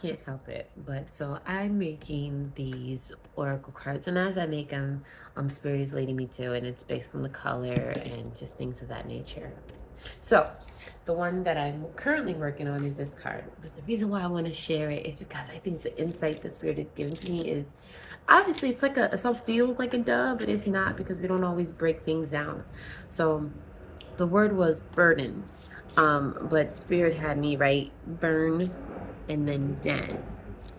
can't help it. But so I'm making these oracle cards, and as I make them, Spirit is leading me to, and it's based on the color and just things of that nature. So, the one that I'm currently working on is this card. But the reason why I want to share it is because I think the insight the Spirit is giving to me is obviously it's like a, some feels like a duh, but it's not because we don't always break things down. So, the word was burden. But Spirit had me write burn and then den.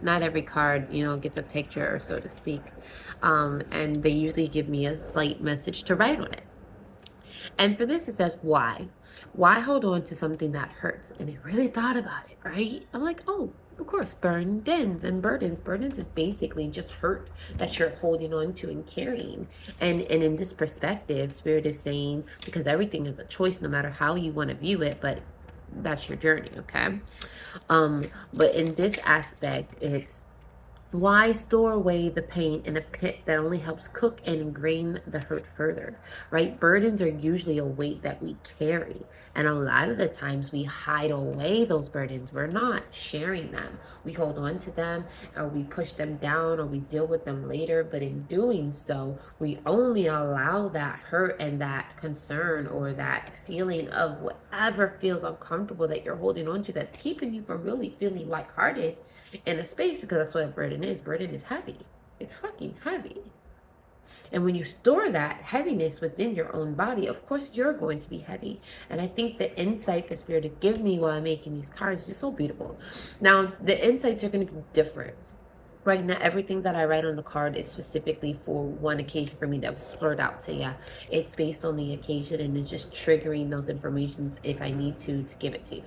Not every card, gets a picture, or so to speak. And they usually give me a slight message to write on it. And for this, it says, why? Why hold on to something that hurts? And I really thought about it, right? I'm like, oh, of course, burdens and burdens. Burdens is basically just hurt that you're holding on to and carrying. And in this perspective, Spirit is saying, because everything is a choice, no matter how you want to view it, but that's your journey, okay? But in this aspect, it's why store away the pain in a pit that only helps cook and ingrain the hurt further, right? Burdens are usually a weight that we carry. And a lot of the times we hide away those burdens. We're not sharing them. We hold on to them, or we push them down, or we deal with them later. But in doing so, we only allow that hurt and that concern or that feeling of whatever feels uncomfortable that you're holding on to that's keeping you from really feeling lighthearted in a space, because that's what a burden is. Burden is heavy. It's fucking heavy. And when you store that heaviness within your own body, of course you're going to be heavy. And I think the insight the Spirit has given me while I'm making these cards is just so beautiful. Now, the insights are going to be different. Right now, everything that I write on the card is specifically for one occasion for me that was spurred out to you. It's based on the occasion, and it's just triggering those informations if I need to give it to you.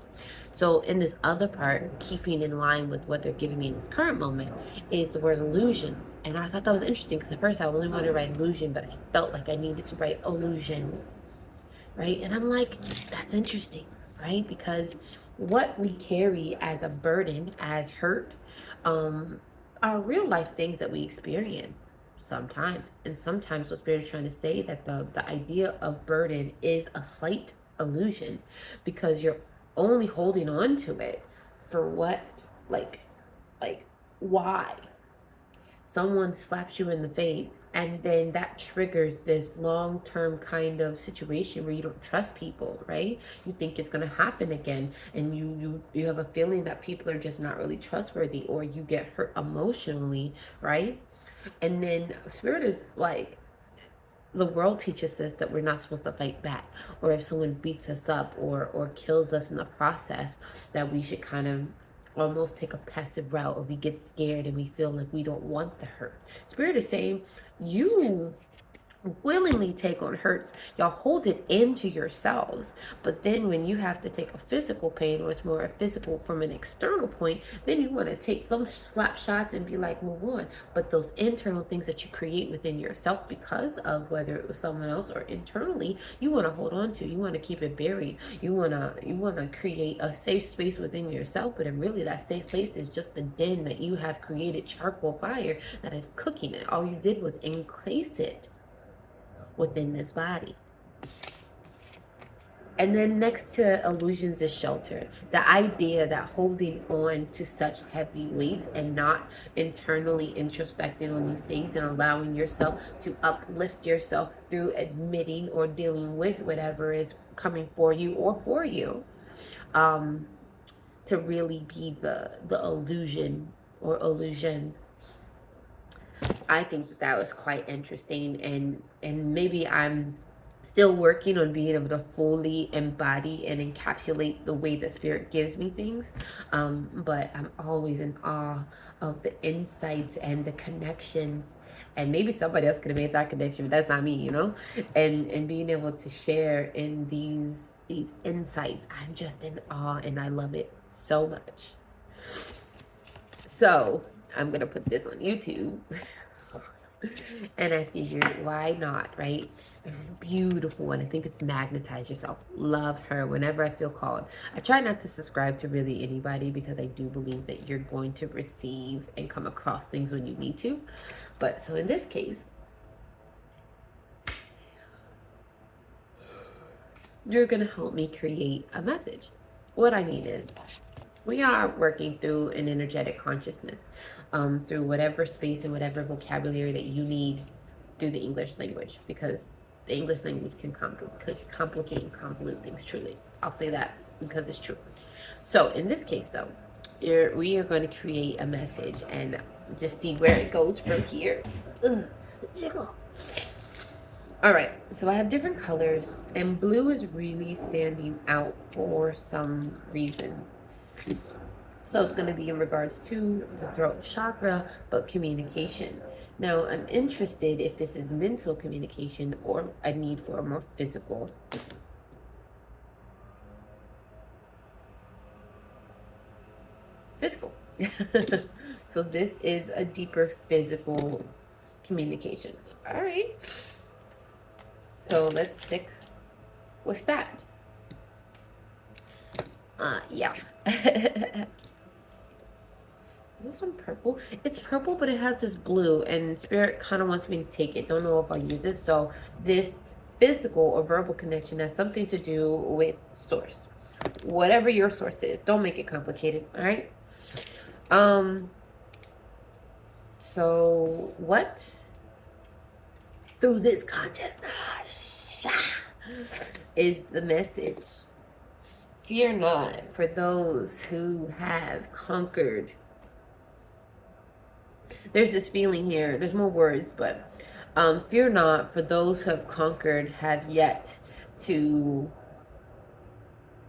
So in this other part, keeping in line with what they're giving me in this current moment, is the word illusions. And I thought that was interesting because at first I only wanted to write illusion, but I felt like I needed to write illusions, right? And I'm like, that's interesting, right? Because what we carry as a burden, as hurt, are real life things that we experience sometimes. And sometimes what Spirit is trying to say, that the idea of burden is a slight illusion, because you're only holding on to it for what, like like why? Someone slaps you in the face, and then that triggers this long-term kind of situation where you don't trust people, right? You think it's going to happen again, and you have a feeling that people are just not really trustworthy, or you get hurt emotionally, right? And then Spirit is like, the world teaches us that we're not supposed to fight back, or if someone beats us up or kills us in the process, that we should kind of almost take a passive route, or we get scared and we feel like we don't want the hurt. Spirit is saying, you willingly take on hurts, y'all hold it into yourselves. But then when you have to take a physical pain, or it's more a physical from an external point, then you want to take those slap shots and be like, move on. But those internal things that you create within yourself, because of whether it was someone else or internally, you want to hold on to. You want to keep it buried. You want to create a safe space within yourself, but really that safe place is just the den that you have created, charcoal fire that is cooking it. All you did was encase it within this body. And then next to illusions is shelter. The idea that holding on to such heavy weights and not internally introspecting on these things and allowing yourself to uplift yourself through admitting or dealing with whatever is coming for you or for you, to really be the illusion or illusions. I think that was quite interesting, and maybe I'm still working on being able to fully embody and encapsulate the way the Spirit gives me things. But I'm always in awe of the insights and the connections. And maybe somebody else could have made that connection, but that's not me, And being able to share in these insights, I'm just in awe, and I love it so much. So I'm gonna put this on YouTube. And I figured, why not, right? There's this beautiful one. I think it's Magnetize Yourself. Love her whenever I feel called. I try not to subscribe to really anybody, because I do believe that you're going to receive and come across things when you need to. But so in this case, you're going to help me create a message. What I mean is, we are working through an energetic consciousness, through whatever space and whatever vocabulary that you need through the English language, because the English language can complicate and convolute things, truly. I'll say that because it's true. So in this case, though, we are going to create a message and just see where it goes from here. Ugh, jiggle. All right, so I have different colors, and blue is really standing out for some reason. So it's going to be in regards to the throat chakra, but communication. Now, I'm interested if this is mental communication or a need for a more physical. So this is a deeper physical communication. All right. So let's stick with that. Yeah. Is this one purple? It's purple, but it has this blue, and Spirit kind of wants me to take it. Don't know if I'll use it. So this physical or verbal connection has something to do with source. Whatever your source is. Don't make it complicated, all right? So what through this consciousness is the message? Fear not, for those who have conquered. There's this feeling here. There's more words, but fear not, for those who have conquered have yet to,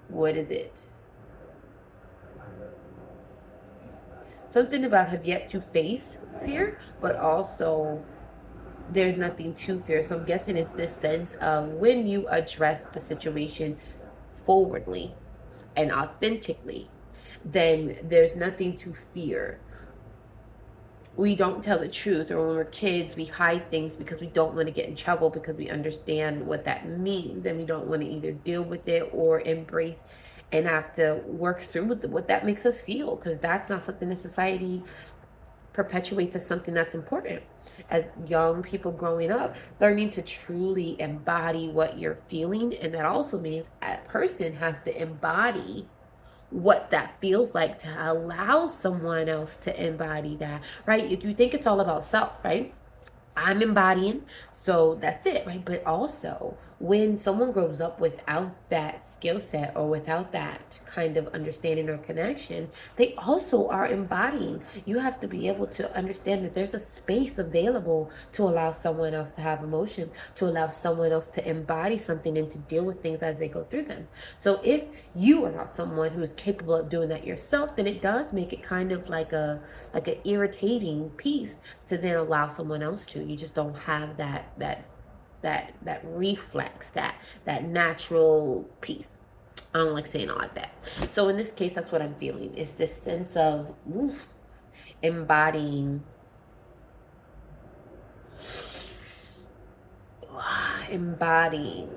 what is it? Something about have yet to face fear, but also there's nothing to fear. So I'm guessing it's this sense of when you address the situation forwardly and authentically, then there's nothing to fear. We don't tell the truth, or when we're kids, we hide things because we don't want to get in trouble, because we understand what that means, and we don't want to either deal with it or embrace and have to work through with what that makes us feel, because that's not something that society perpetuates as something that's important. As young people growing up, learning to truly embody what you're feeling, and that also means a person has to embody what that feels like to allow someone else to embody that, right? If you think it's all about self, right? I'm embodying, so that's it, right? But also, when someone grows up without that skill set or without that kind of understanding or connection, they also are embodying. You have to be able to understand that there's a space available to allow someone else to have emotions, to allow someone else to embody something and to deal with things as they go through them. So if you are not someone who is capable of doing that yourself, then it does make it kind of like an irritating piece to then allow someone else to. You just don't have that reflex, that natural piece. I don't like saying it like that. So in this case, that's what I'm feeling. It's this sense of embodying. Embodying.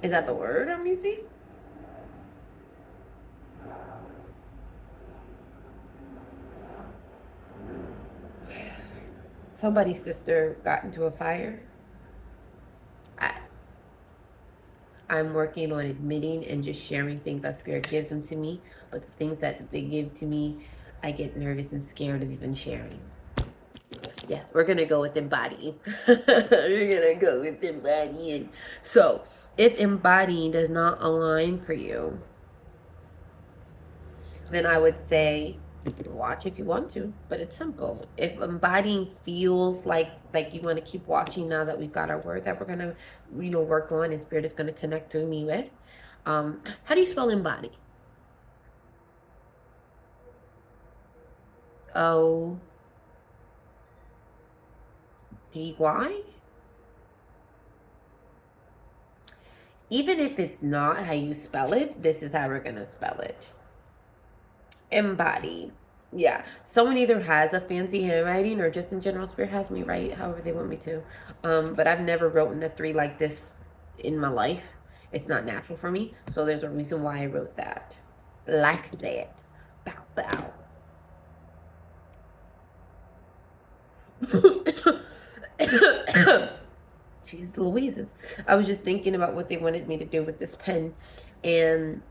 Is that the word I'm using? Somebody's sister got into a fire. I'm working on admitting and just sharing things that Spirit gives them to me. But the things that they give to me, I get nervous and scared of even sharing. Yeah, we're going to go with embodying. We're going to go with embodying. So, if embodying does not align for you, then I would say watch if you want to, but it's simple. If embodying feels like you want to keep watching, now that we've got our word that we're gonna work on, and Spirit is gonna connect through me with, how do you spell embody? O-D-Y? Even if it's not how you spell it, this is how we're gonna spell it. Embody. Yeah, someone either has a fancy handwriting or just in general, Spirit has me write however they want me to. But I've never written a 3 like this in my life. It's not natural for me, so there's a reason why I wrote that like that. Bow bow. Jeez Louises. I was just thinking about what they wanted me to do with this pen, and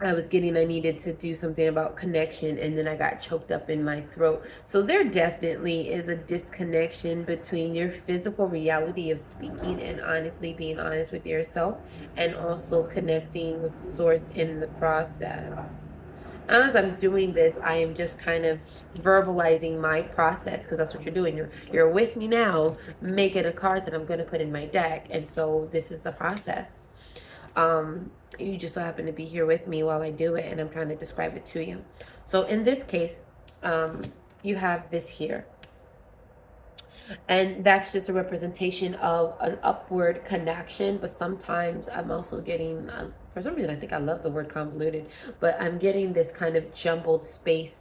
I needed to do something about connection, and then I got choked up in my throat. So there definitely is a disconnection between your physical reality of speaking and honestly being honest with yourself, and also connecting with source in the process. As I'm doing this, I am just kind of verbalizing my process, because that's what you're doing. You're with me now, making a card that I'm going to put in my deck, and so this is the process. You just so happen to be here with me while I do it, and I'm trying to describe it to you. So in this case, you have this here, and that's just a representation of an upward connection. But sometimes I'm also getting, for some reason, I think I love the word convoluted, but I'm getting this kind of jumbled space.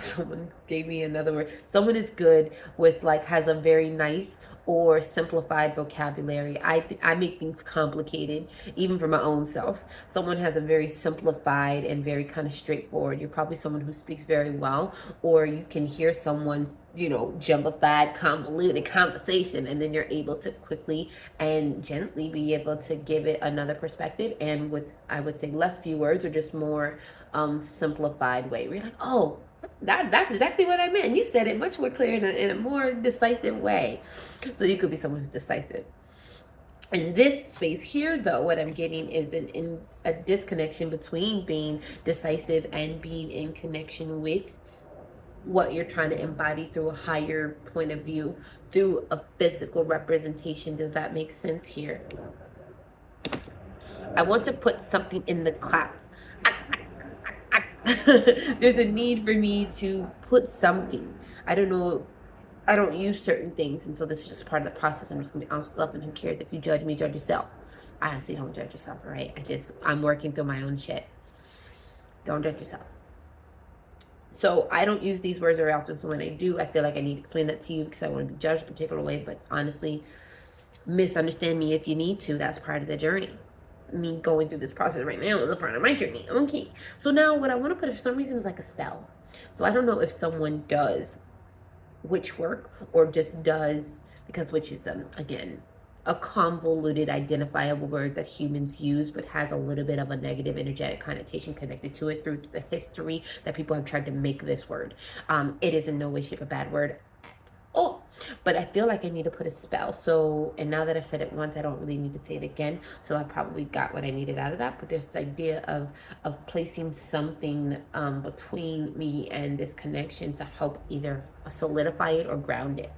Someone gave me another word. Someone is good with, like, has a very nice or simplified vocabulary. I make things complicated, even for my own self. Someone has a very simplified and very kind of straightforward. You're probably someone who speaks very well, or you can hear someone, jumblified, convoluted conversation, and then you're able to quickly and gently be able to give it another perspective, and with, I would say, less few words, or just more simplified way. Where you're like, oh, that's exactly what I meant. You said it much more clear in a more decisive way. So you could be someone who's decisive. In this space here, though, what I'm getting is a disconnection between being decisive and being in connection with what you're trying to embody through a higher point of view, through a physical representation. Does that make sense here? I want to put something in the claps. There's a need for me to put something. I don't know. I don't use certain things, and so this is just part of the process. I'm just gonna be honest with myself, and who cares if you judge me? Judge yourself. Honestly, don't judge yourself, all right? I'm working through my own shit. Don't judge yourself. So I don't use these words very often. So when I do, I feel like I need to explain that to you, because I want to be judged a particular way. But honestly, misunderstand me if you need to. That's part of the journey. Me going through this process right now is a part of my journey. Okay. So now what I want to put, for some reason, is like a spell. So I don't know if someone does witch work, or just does, because witch is, again, a convoluted identifiable word that humans use, but has a little bit of a negative energetic connotation connected to it through the history that people have tried to make this word. It is in no way, shape, a bad word. Oh, but I feel like I need to put a spell. So, and now that I've said it once, I don't really need to say it again. So I probably got what I needed out of that. But there's this idea of placing something between me and this connection to help either solidify it or ground it.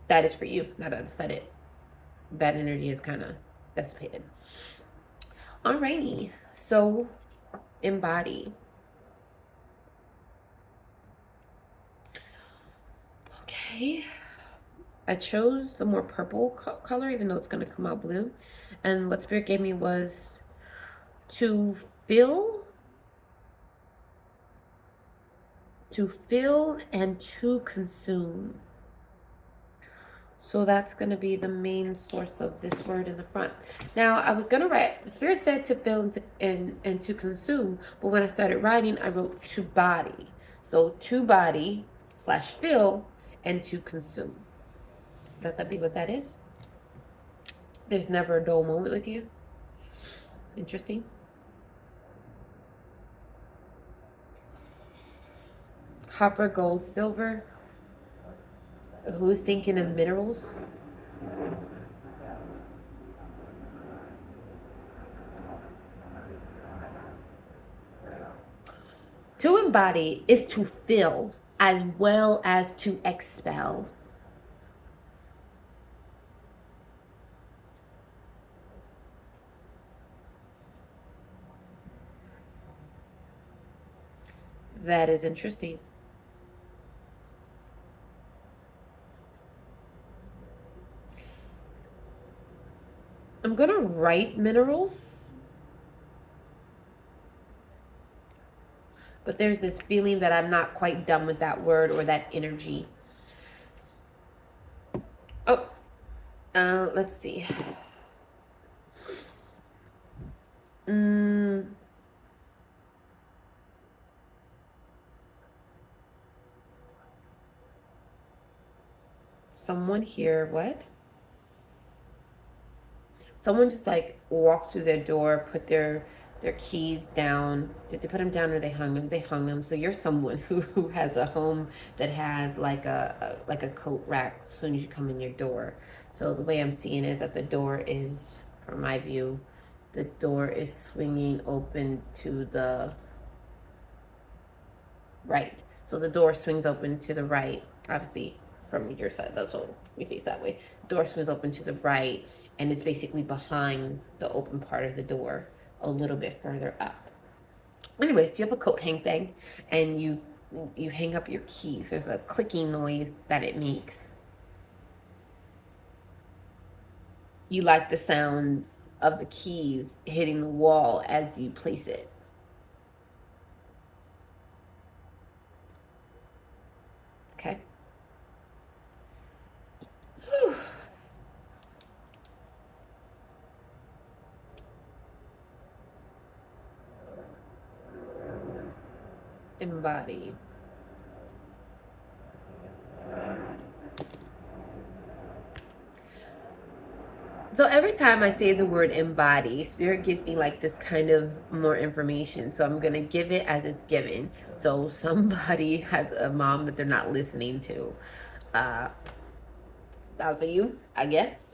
That is for you. Now that I've said it, that energy is kind of dissipated. Alrighty. So embody. Okay. I chose the more purple color, even though it's going to come out blue. And what Spirit gave me was to feel and to consume. So that's going to be the main source of this word in the front. Now, I was going to write, Spirit said to feel and to consume, but when I started writing, I wrote to body. So to body / feel and to consume. Let that be what that is. There's never a dull moment with you. Interesting. Copper, gold, silver. Who's thinking of minerals? To embody is to fill as well as to expel. That is interesting. I'm going to write minerals, but there's this feeling that I'm not quite done with that word or that energy. Oh, let's see. Someone here, what? Someone just like walked through their door, put their their keys down. Did they put them down or they hung them? They hung them. So you're someone who has a home that has like a coat rack as soon as you come in your door. So the way I'm seeing is that the door is, from my view, the door is swinging open to the right. So the door swings open to the right, obviously from your side. That's all we face that way. The door swings open to the right, and it's basically behind the open part of the door, a little bit further up. Anyways, you have a coat hang thing, and you hang up your keys. There's a clicking noise that it makes. You like the sounds of the keys hitting the wall as you place it. Okay. Whew. Embody. So every time I say the word embody, Spirit gives me like this kind of more information. So I'm going to give it as it's given. So somebody has a mom that they're not listening to. That's for you, I guess.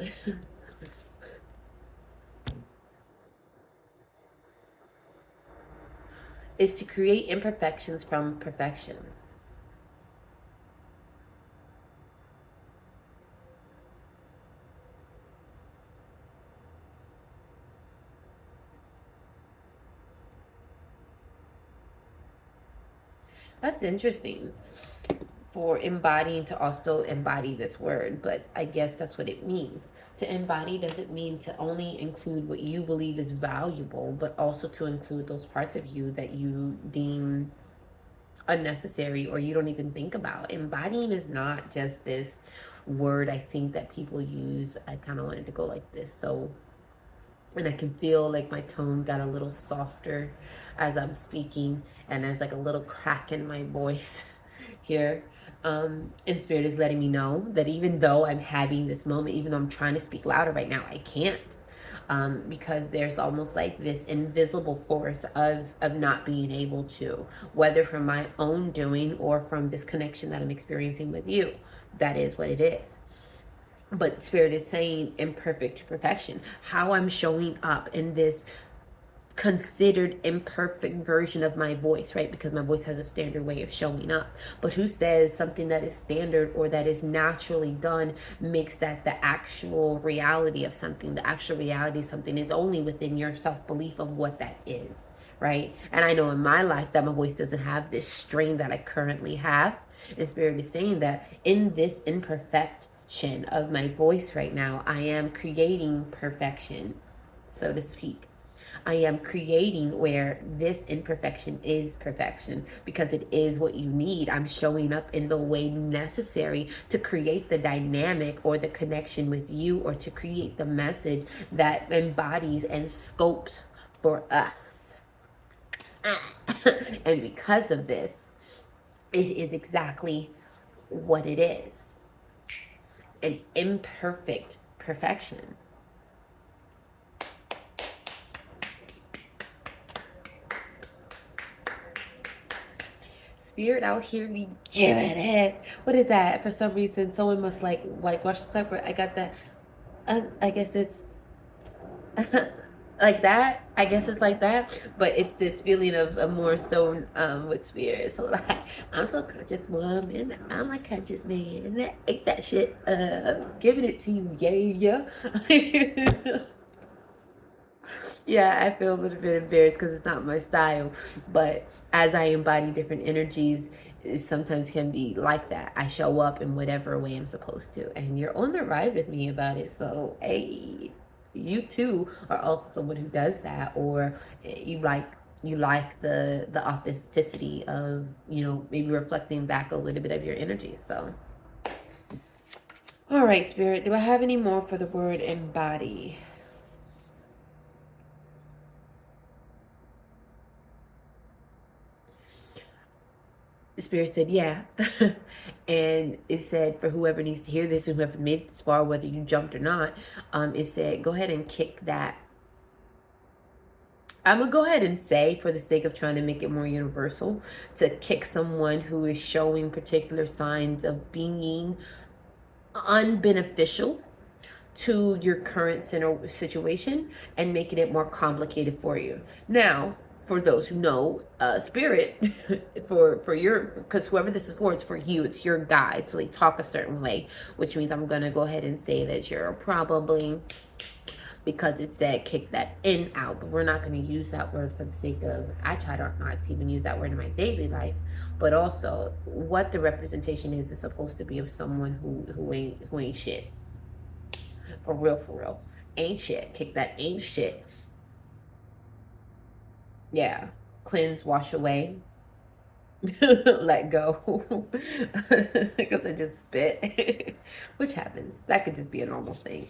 Is to create imperfections from perfections. That's interesting for embodying to also embody this word, but I guess that's what it means. To embody doesn't mean to only include what you believe is valuable, but also to include those parts of you that you deem unnecessary or you don't even think about. Embodying is not just this word I think that people use. I kind of wanted to go like this. So, and I can feel like my tone got a little softer as I'm speaking, and there's like a little crack in my voice here. And Spirit is letting me know that even though I'm having this moment, even though I'm trying to speak louder right now, I can't. Because there's almost like this invisible force of not being able to, whether from my own doing or from this connection that I'm experiencing with you. That is what it is. But Spirit is saying imperfect perfection. How I'm showing up in this considered imperfect version of my voice, right? Because my voice has a standard way of showing up. But who says something that is standard or that is naturally done makes that the actual reality of something? The actual reality of something is only within your self-belief of what that is, right? And I know in my life that my voice doesn't have this strain that I currently have. And Spirit is saying that in this imperfection of my voice right now, I am creating perfection, so to speak. I am creating where this imperfection is perfection because it is what you need. I'm showing up in the way necessary to create the dynamic or the connection with you, or to create the message that embodies and scopes for us. And because of this, it is exactly what it is, an imperfect perfection. Spirit out here be giving it. What is that? For some reason, someone must like watch the clip. I got that. I guess it's like that. I guess it's like that. But it's this feeling of more so with Spirit. So like, I'm so conscious woman. I'm a conscious man. Ate that shit up. Giving it to you. Yeah, yeah. Yeah, I feel a little bit embarrassed because it's not my style. But as I embody different energies, it sometimes can be like that. I show up in whatever way I'm supposed to. And you're on the ride with me about it. So, hey, you too are also someone who does that. Or you like the authenticity of, maybe reflecting back a little bit of your energy. So, all right, Spirit, do I have any more for the word embody? The Spirit said, yeah. And it said, for whoever needs to hear this and whoever made it this far, whether you jumped or not, it said, go ahead and kick that I'm gonna go ahead and say, for the sake of trying to make it more universal, to kick someone who is showing particular signs of being unbeneficial to your current situation and making it more complicated for you. Now, for those who know, spirit, for your, because whoever this is for, it's for you, it's your guide. So they talk a certain way, which means I'm gonna go ahead and say that you're probably, because it said kick that in out, but we're not going to use that word for the sake of, I try to not to even use that word in my daily life, but also what the representation is supposed to be of someone who ain't shit. For real. Ain't shit. Kick that ain't shit. Yeah. Cleanse, wash away. Let go. Because I just spit. Which happens. That could just be a normal thing.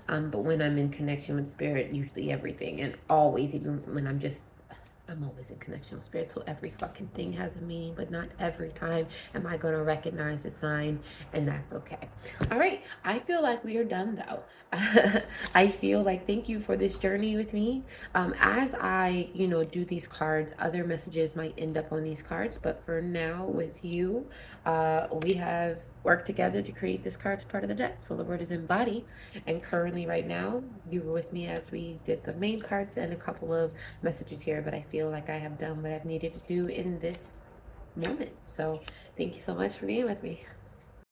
But when I'm in connection with spirit, usually everything, and always, even when I'm always in connection with spirit, so every fucking thing has a meaning, but not every time am I going to recognize a sign, and that's okay. All right, I feel like we are done, though. I feel like, thank you for this journey with me. As I, do these cards, other messages might end up on these cards, but for now, with you, we have worked together to create this card as part of the deck. So the word is embody, and currently right now, you were with me as we did the main cards and a couple of messages here, but I feel like I have done what I've needed to do in this moment. So thank you so much for being with me.